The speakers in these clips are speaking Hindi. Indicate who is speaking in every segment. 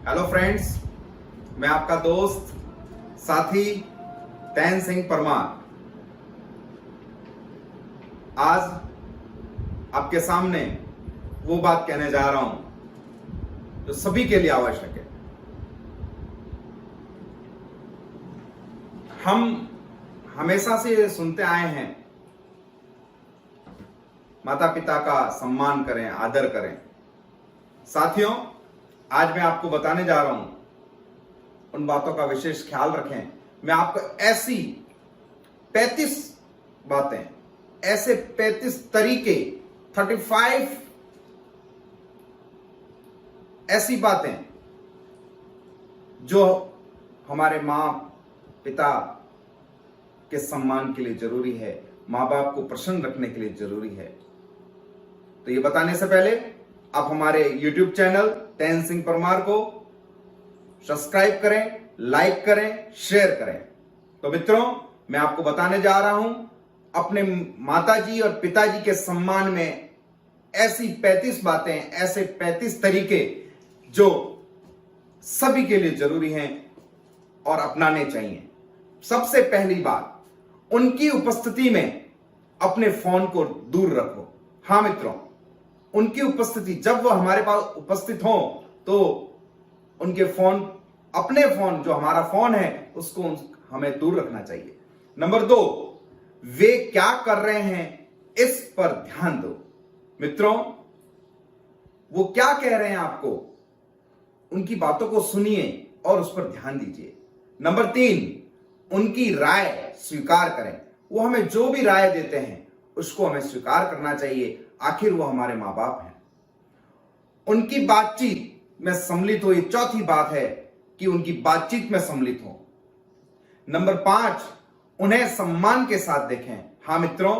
Speaker 1: हेलो फ्रेंड्स, मैं आपका दोस्त साथी तैन सिंह परमार आज आपके सामने वो बात कहने जा रहा हूं जो सभी के लिए आवश्यक है। हम हमेशा से ये सुनते आए हैं, माता पिता का सम्मान करें, आदर करें। साथियों, आज मैं आपको बताने जा रहा हूं, उन बातों का विशेष ख्याल रखें। मैं आपको ऐसी 35 बातें, ऐसे 35 तरीके, 35 ऐसी बातें जो हमारे मां पिता के सम्मान के लिए जरूरी है, मां बाप को प्रसन्न रखने के लिए जरूरी है। तो ये बताने से पहले आप हमारे YouTube चैनल तैन सिंह परमार को सब्सक्राइब करें, लाइक करें, शेयर करें। तो मित्रों, मैं आपको बताने जा रहा हूं अपने माताजी और पिताजी के सम्मान में ऐसी 35 बातें, ऐसे 35 तरीके जो सभी के लिए जरूरी हैं और अपनाने चाहिए। सबसे पहली बात, उनकी उपस्थिति में अपने फोन को दूर रखो। हां मित्रों, उनकी उपस्थिति, जब वो हमारे पास उपस्थित हो तो उनके फोन, अपने फोन, जो हमारा फोन है उसको हमें दूर रखना चाहिए। नंबर 2, वे क्या कर रहे हैं इस पर ध्यान दो। मित्रों, वो क्या कह रहे हैं आपको, उनकी बातों को सुनिए और उस पर ध्यान दीजिए। नंबर 3, उनकी राय स्वीकार करें। वो हमें जो भी राय देते हैं उसको हमें स्वीकार करना चाहिए, आखिर वो हमारे मां बाप हैं। उनकी बातचीत में सम्मिलित हो, ये चौथी बात है कि उनकी बातचीत में सम्मिलित हो। नंबर 5, उन्हें सम्मान के साथ देखें। हां मित्रों,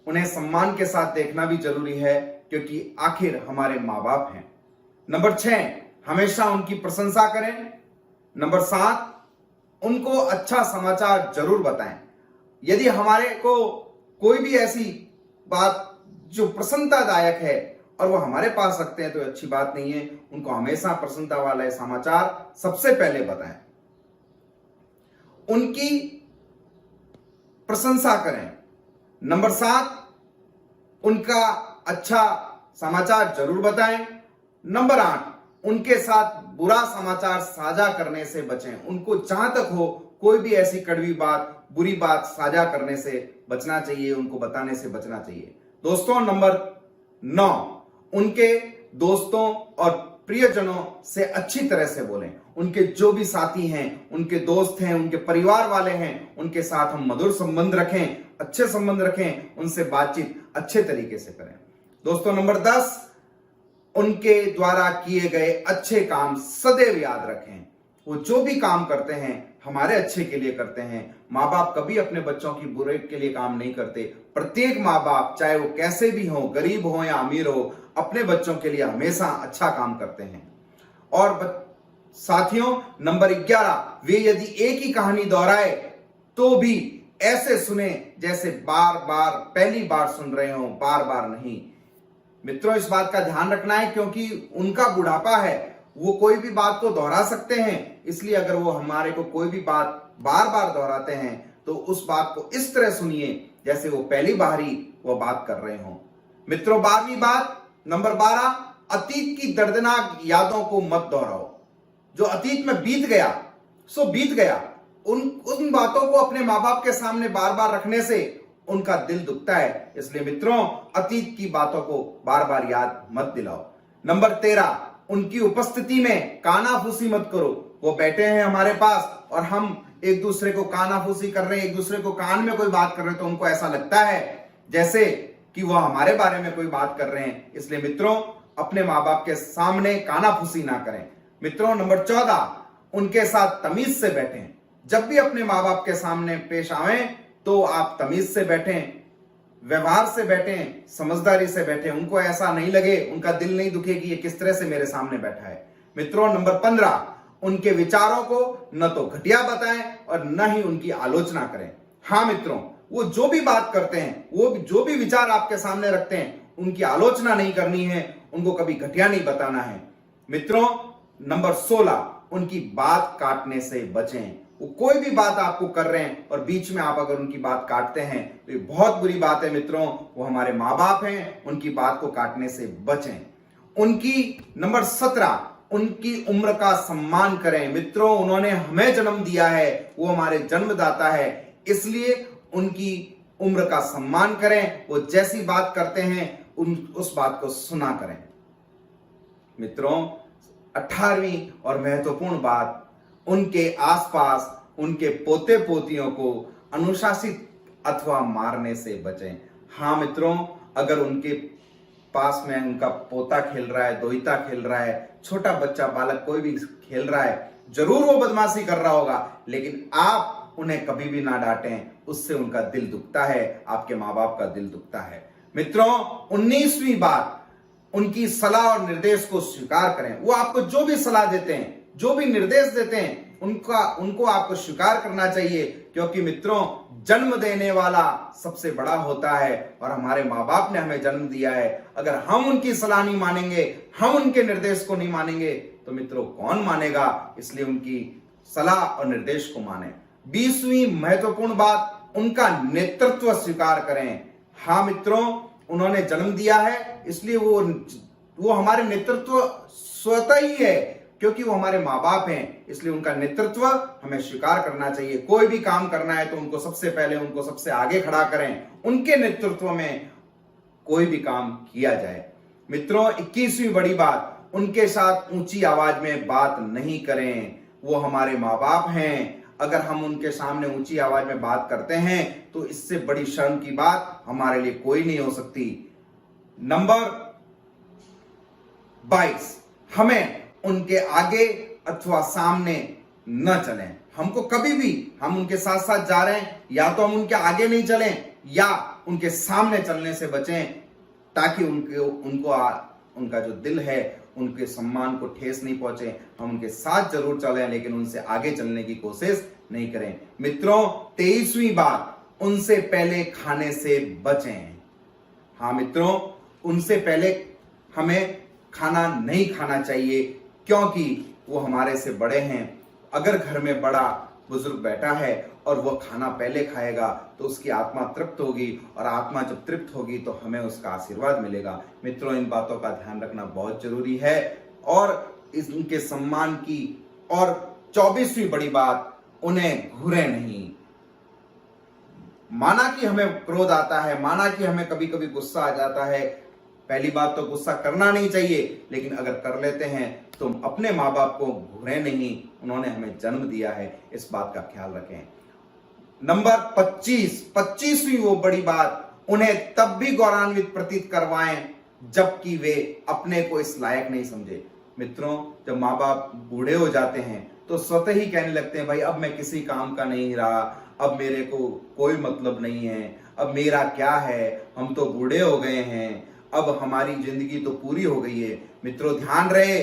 Speaker 1: उन्हें सम्मान के साथ देखना भी जरूरी है क्योंकि आखिर हमारे मां बाप हैं। नंबर 6, हमेशा उनकी प्रशंसा करें। नंबर 7, उनको अच्छा समाचार जरूर बताएं। यदि हमारे को कोई भी ऐसी बात जो प्रसन्नतादायक है और वो हमारे पास रखते हैं तो अच्छी बात नहीं है। उनको हमेशा प्रसन्नता वाले समाचार सबसे पहले बताएं, उनकी प्रशंसा करें। नंबर 7, उनका अच्छा समाचार जरूर बताएं। नंबर 8, उनके साथ बुरा समाचार साझा करने से बचें। उनको जहां तक हो कोई भी ऐसी कड़वी बात, बुरी बात साझा करने से बचना चाहिए, उनको बताने से बचना चाहिए। दोस्तों, नंबर 9, उनके दोस्तों और प्रियजनों से अच्छी तरह से बोलें। उनके जो भी साथी हैं, उनके दोस्त हैं, उनके परिवार वाले हैं, उनके साथ हम मधुर संबंध रखें, अच्छे संबंध रखें, उनसे बातचीत अच्छे तरीके से करें। दोस्तों, नंबर 10, उनके द्वारा किए गए अच्छे काम सदैव याद रखें। वो जो भी काम करते हैं हमारे अच्छे के लिए करते हैं। माँ बाप कभी अपने बच्चों की बुराई के लिए काम नहीं करते। प्रत्येक माँ बाप, चाहे वो कैसे भी हो, गरीब हो या अमीर हो, अपने बच्चों के लिए हमेशा अच्छा काम करते हैं। और साथियों, नंबर 11, वे यदि एक ही कहानी दोहराए तो भी ऐसे सुने जैसे बार बार पहली बार सुन रहे हो, बार बार नहीं। मित्रों, इस बात का ध्यान रखना है क्योंकि उनका बुढ़ापा है, वो कोई भी बात को दोहरा सकते हैं। इसलिए अगर वो हमारे को कोई भी बात बार बार दोहराते हैं तो उस बात को इस तरह सुनिए जैसे वो पहली बार ही वो बात कर रहे हो। मित्रों, 12वीं बात, नंबर 12, अतीत की दर्दनाक यादों को मत दोहराओ। जो अतीत में बीत गया सो बीत गया। उन बातों को अपने माँ बाप के सामने बार बार रखने से उनका दिल दुखता है। इसलिए मित्रों, अतीत की बातों को बार बार याद मत दिलाओ। नंबर 13, उनकी उपस्थिति में कानाफूसी मत करो। वो बैठे हैं हमारे पास और हम एक दूसरे को कानाफूसी कर रहे हैं, एक दूसरे को कान में कोई बात कर रहे हैं तो उनको ऐसा लगता है जैसे कि वो हमारे बारे में कोई बात कर रहे हैं। इसलिए मित्रों, अपने माँ बाप के सामने कानाफूसी ना करें। मित्रों, नंबर 14, उनके साथ तमीज से बैठें। जब भी अपने माँ बाप के सामने पेश आवें तो आप तमीज से बैठें, व्यवहार से बैठें, समझदारी से बैठें। उनको ऐसा नहीं लगे, उनका दिल नहीं दुखे कि ये किस तरह से मेरे सामने बैठा है। मित्रों, नंबर 15, उनके विचारों को न तो घटिया बताएं और न ही उनकी आलोचना करें। हां मित्रों, वो जो भी बात करते हैं, वो जो भी विचार आपके सामने रखते हैं, उनकी आलोचना नहीं करनी है, उनको कभी घटिया नहीं बताना है। मित्रों, नंबर 16, उनकी बात काटने से बचें। वो कोई भी बात आपको कर रहे हैं और बीच में आप अगर उनकी बात काटते हैं तो ये बहुत बुरी बात है मित्रों। वो हमारे माँ बाप हैं, उनकी बात को काटने से बचें। उनकी नंबर 17, उनकी उम्र का सम्मान करें। मित्रों, उन्होंने हमें जन्म दिया है, वो हमारे जन्मदाता है, इसलिए उनकी उम्र का सम्मान करें। वो जैसी बात करते हैं उस बात को सुना करें। मित्रों, 18वीं और महत्वपूर्ण बात, उनके आसपास उनके पोते पोतियों को अनुशासित अथवा मारने से बचें। हाँ मित्रों, अगर उनके पास में उनका पोता खेल रहा है, दोहिता खेल रहा है, छोटा बच्चा बालक कोई भी खेल रहा है, जरूर वो बदमाशी कर रहा होगा, लेकिन आप उन्हें कभी भी ना डांटें, उससे उनका दिल दुखता है, आपके माँ बाप का दिल दुखता है। मित्रों, 19वीं बात, उनकी सलाह और निर्देश को स्वीकार करें। वो आपको जो भी सलाह देते हैं, जो भी निर्देश देते हैं, उनको आपको स्वीकार करना चाहिए, क्योंकि मित्रों, जन्म देने वाला सबसे बड़ा होता है और हमारे माँ बाप ने हमें जन्म दिया है। अगर हम उनकी सलाह नहीं मानेंगे, हम उनके निर्देश को नहीं मानेंगे, तो मित्रों कौन मानेगा? इसलिए उनकी सलाह और निर्देश को माने। 20वीं महत्वपूर्ण बात, उनका नेतृत्व स्वीकार करें। हाँ मित्रों, उन्होंने जन्म दिया है, इसलिए वो हमारे नेतृत्व स्वतः ही है, क्योंकि वो हमारे माँ बाप हैं, इसलिए उनका नेतृत्व हमें स्वीकार करना चाहिए। कोई भी काम करना है तो उनको सबसे आगे खड़ा करें, उनके नेतृत्व में कोई भी काम किया जाए। मित्रों, 21वीं बड़ी बात, उनके साथ ऊंची आवाज में बात नहीं करें। वो हमारे माँ बाप हैं, अगर हम उनके सामने ऊंची आवाज में बात करते हैं तो इससे बड़ी शर्म की बात हमारे लिए कोई नहीं हो सकती। नंबर 22, हमें उनके आगे अथवा सामने न चलें। हमको कभी भी, हम उनके साथ साथ जा रहे हैं, या तो हम उनके आगे नहीं चलें या उनके सामने चलने से बचें, ताकि उनका जो दिल है, उनके सम्मान को ठेस नहीं पहुंचे। हम उनके साथ जरूर चलें, लेकिन उनसे आगे चलने की कोशिश नहीं करें। मित्रों, 23वीं बात, उनसे पहले खाने से बचें। हाँ मित्रों, उनसे पहले हमें खाना नहीं खाना चाहिए, क्योंकि वो हमारे से बड़े हैं। अगर घर में बड़ा बुजुर्ग बैठा है और वह खाना पहले खाएगा तो उसकी आत्मा तृप्त होगी, और आत्मा जब तृप्त होगी तो हमें उसका आशीर्वाद मिलेगा। मित्रों, इन बातों का ध्यान रखना बहुत जरूरी है और इनके सम्मान की। और 24वीं बड़ी बात, उन्हें घूरे नहीं। माना कि हमें क्रोध आता है, माना कि हमें कभी कभी गुस्सा आ जाता है, पहली बात तो गुस्सा करना नहीं चाहिए, लेकिन अगर कर लेते हैं तो अपने माँ बाप को घूरे नहीं, उन्होंने हमें जन्म दिया है, इस बात का ख्याल रखें। नंबर 25वीं वो बड़ी बात, उन्हें तब भी गौरवान्वित प्रतीत करवाएं जबकि वे अपने को इस लायक नहीं समझे। मित्रों, जब माँ बाप बूढ़े हो जाते हैं तो स्वतः ही कहने लगते हैं, भाई अब मैं किसी काम का नहीं रहा, अब मेरे को कोई मतलब नहीं है, अब मेरा क्या है, हम तो बूढ़े हो गए हैं, अब हमारी जिंदगी तो पूरी हो गई है। मित्रों, ध्यान रहे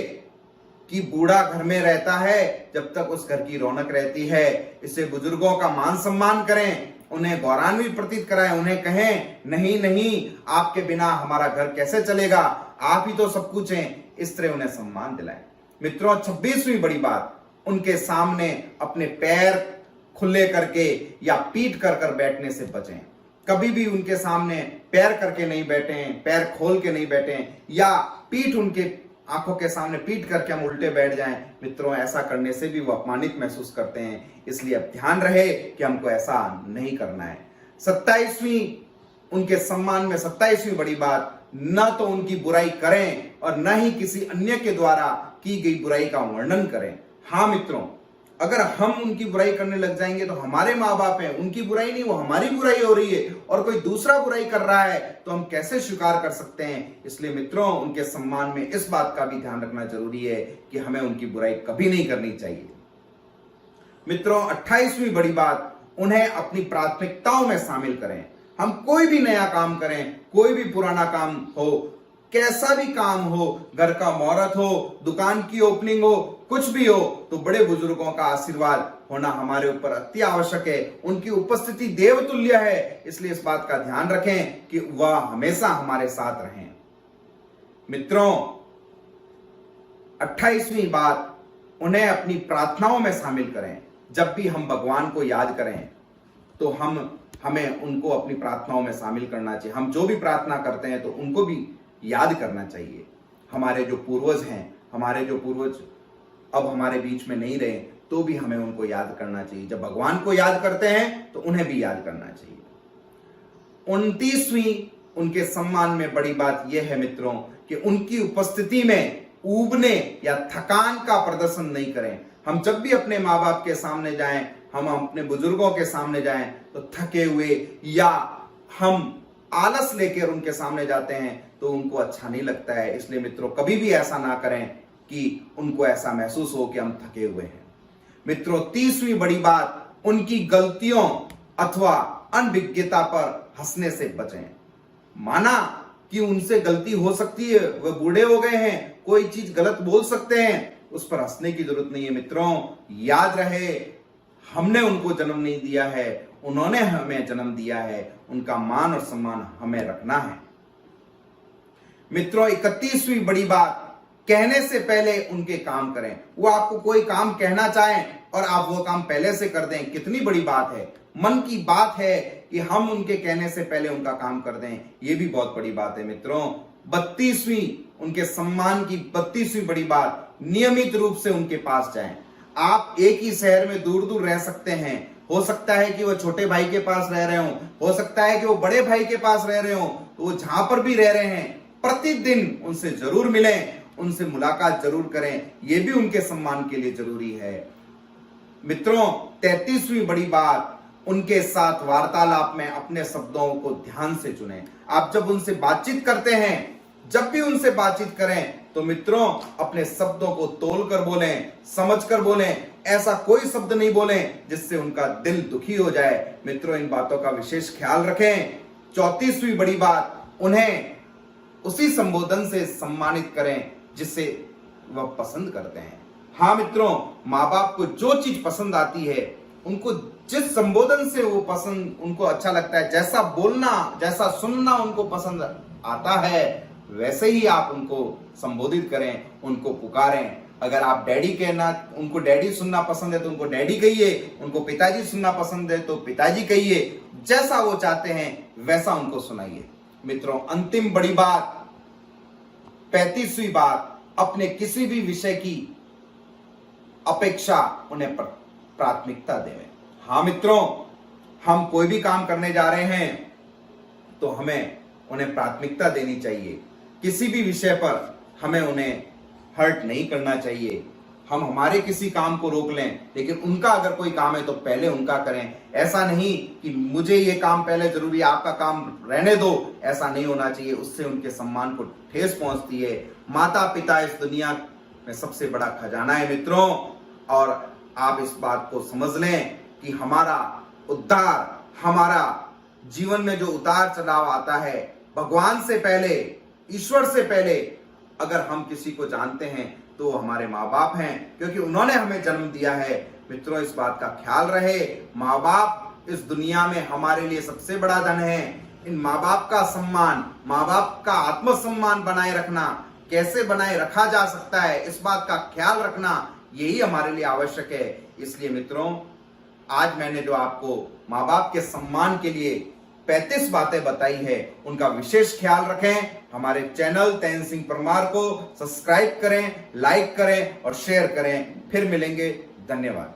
Speaker 1: कि बूढ़ा घर में रहता है जब तक उस घर की रौनक रहती है। इससे बुजुर्गों का मान सम्मान करें, उन्हें गौरवान्वित प्रतीत कराएं, उन्हें कहें नहीं नहीं, आपके बिना हमारा घर कैसे चलेगा, आप ही तो सब कुछ हैं, इस तरह उन्हें सम्मान दिलाएं। मित्रों, 26वीं बड़ी बात, उनके सामने अपने पैर खुले करके या पीट कर बैठने से बचें। कभी भी उनके सामने पैर करके नहीं बैठें, पैर खोल के नहीं बैठें, या पीठ उनके आंखों के सामने पीट करके हम उल्टे बैठ जाएं। मित्रों, ऐसा करने से भी वो अपमानित महसूस करते हैं, इसलिए अब ध्यान रहे कि हमको ऐसा नहीं करना है। 27वीं उनके सम्मान में 27वीं बड़ी बात, न तो उनकी बुराई करें और न ही किसी अन्य के द्वारा की गई बुराई का वर्णन करें। हाँ मित्रों, अगर हम उनकी बुराई करने लग जाएंगे तो हमारे माँ बाप हैं, उनकी बुराई नहीं, वो हमारी बुराई हो रही है, और कोई दूसरा बुराई कर रहा है तो हम कैसे स्वीकार कर सकते हैं। इसलिए मित्रों, उनके सम्मान में इस बात का भी ध्यान रखना जरूरी है कि हमें उनकी बुराई कभी नहीं करनी चाहिए। मित्रों, 28वीं बड़ी बात, उन्हें अपनी प्राथमिकताओं में शामिल करें। हम कोई भी नया काम करें, कोई भी पुराना काम हो, कैसा भी काम हो, घर का मुहूर्त हो, दुकान की ओपनिंग हो, कुछ भी हो, तो बड़े बुजुर्गों का आशीर्वाद होना हमारे ऊपर अति आवश्यक है। उनकी उपस्थिति देवतुल्य है, इसलिए इस बात का ध्यान रखें कि वह हमेशा हमारे साथ रहें। मित्रों, 28वीं बात, उन्हें अपनी प्रार्थनाओं में शामिल करें। जब भी हम भगवान को याद करें तो हमें उनको अपनी प्रार्थनाओं में शामिल करना चाहिए। हम जो भी प्रार्थना करते हैं तो उनको भी याद करना चाहिए। हमारे जो पूर्वज हैं, हमारे जो पूर्वज अब हमारे बीच में नहीं रहे, तो भी हमें उनको याद करना चाहिए। जब भगवान को याद करते हैं तो उन्हें भी याद करना चाहिए। 29वीं उनके सम्मान में बड़ी बात यह है मित्रों कि उनकी उपस्थिति में ऊबने या थकान का प्रदर्शन नहीं करें। हम जब भी अपने माँ बाप के सामने जाएं, हम अपने बुजुर्गों के सामने जाएं तो थके हुए या हम आलस लेकर उनके सामने जाते हैं तो उनको अच्छा नहीं लगता है। इसलिए मित्रों कभी भी ऐसा ना करें कि उनको ऐसा महसूस हो कि हम थके हुए हैं। मित्रों 30वीं बड़ी बात, उनकी गलतियों अथवा अनभिज्ञता पर हंसने से बचें। माना कि उनसे गलती हो सकती है, वह बूढ़े हो गए हैं, कोई चीज गलत बोल सकते हैं, उस पर हंसने की जरूरत नहीं है। मित्रों याद रहे, हमने उनको जन्म नहीं दिया है, उन्होंने हमें जन्म दिया है, उनका मान और सम्मान हमें रखना है। मित्रों 31वीं बड़ी बात, कहने से पहले उनके काम करें। वो आपको कोई काम कहना चाहें और आप वो काम पहले से कर दें, कितनी बड़ी बात है। मन की बात है कि हम उनके कहने से पहले उनका काम कर दें, ये भी बहुत बड़ी बात है। मित्रों 32वीं उनके सम्मान की 32वीं बड़ी बात, नियमित रूप से उनके पास जाएं। आप एक ही शहर में दूर दूर रह सकते हैं, हो सकता है कि वो छोटे भाई के पास रह रहे हो सकता है कि वो बड़े भाई के पास रह रहे हो, तो वो जहां पर भी रह रहे हैं प्रतिदिन उनसे जरूर मिलें, उनसे मुलाकात जरूर करें, ये भी उनके सम्मान के लिए जरूरी है। मित्रों 33वीं बड़ी बात, उनके साथ वार्तालाप में अपने शब्दों को ध्यान से चुनें। आप जब उनसे बातचीत करते हैं, जब भी उनसे बातचीत करें तो मित्रों अपने शब्दों को तोल कर बोलें, समझ कर बोलें। ऐसा कोई शब्द नहीं बोलें जिससे उनका दिल दुखी हो जाए। मित्रों इन बातों का विशेष ख्याल रखें। 34वीं बड़ी बात, उन्हें उसी संबोधन से सम्मानित करें जिसे वह पसंद करते हैं। हाँ मित्रों, माँ बाप को जो चीज पसंद आती है, उनको जिस संबोधन से वो पसंद, उनको अच्छा लगता है, जैसा बोलना, जैसा सुनना उनको पसंद आता है, वैसे ही आप उनको संबोधित करें, उनको पुकारें। अगर आप डैडी कहना, उनको डैडी सुनना पसंद है तो उनको डैडी कहिए, उनको पिताजी सुनना पसंद है तो पिताजी कहिए। जैसा वो चाहते हैं वैसा उनको सुनाइए। मित्रों अंतिम बड़ी बात, 35वीं बात, अपने किसी भी विषय की अपेक्षा उन्हें प्राथमिकता दें। हाँ मित्रों, हम कोई भी काम करने जा रहे हैं तो हमें उन्हें प्राथमिकता देनी चाहिए। किसी भी विषय पर हमें उन्हें हर्ट नहीं करना चाहिए। हम हमारे किसी काम को रोक लें, लेकिन उनका अगर कोई काम है तो पहले उनका करें। ऐसा नहीं कि मुझे ये काम पहले जरूरी है, आपका काम रहने दो, ऐसा नहीं होना चाहिए। उससे उनके सम्मान को ठेस पहुंचती है। माता पिता इस दुनिया में सबसे बड़ा खजाना है मित्रों, और आप इस बात को समझ लें कि हमारा उद्धार, हमारा जीवन में जो उतार चढ़ाव आता है, भगवान से पहले, ईश्वर से पहले अगर हम किसी को जानते हैं तो हमारे माँ बाप हैं, क्योंकि उन्होंने हमें जन्म दिया है। मित्रों इस बात का ख्याल रहे, माँ बाप इस दुनिया में हमारे लिए सबसे बड़ा धन है। इन माँ बाप का सम्मान, माँ बाप का आत्मसम्मान बनाए रखना, कैसे बनाए रखा जा सकता है, इस बात का ख्याल रखना, यही हमारे लिए आवश्यक है। इसलिए मित्रों आज मैंने जो आपको माँ बाप के सम्मान के लिए 35 बातें बताई है, उनका विशेष ख्याल रखें। हमारे चैनल तैन सिंह परमार को सब्सक्राइब करें, लाइक करें और शेयर करें। फिर मिलेंगे। धन्यवाद।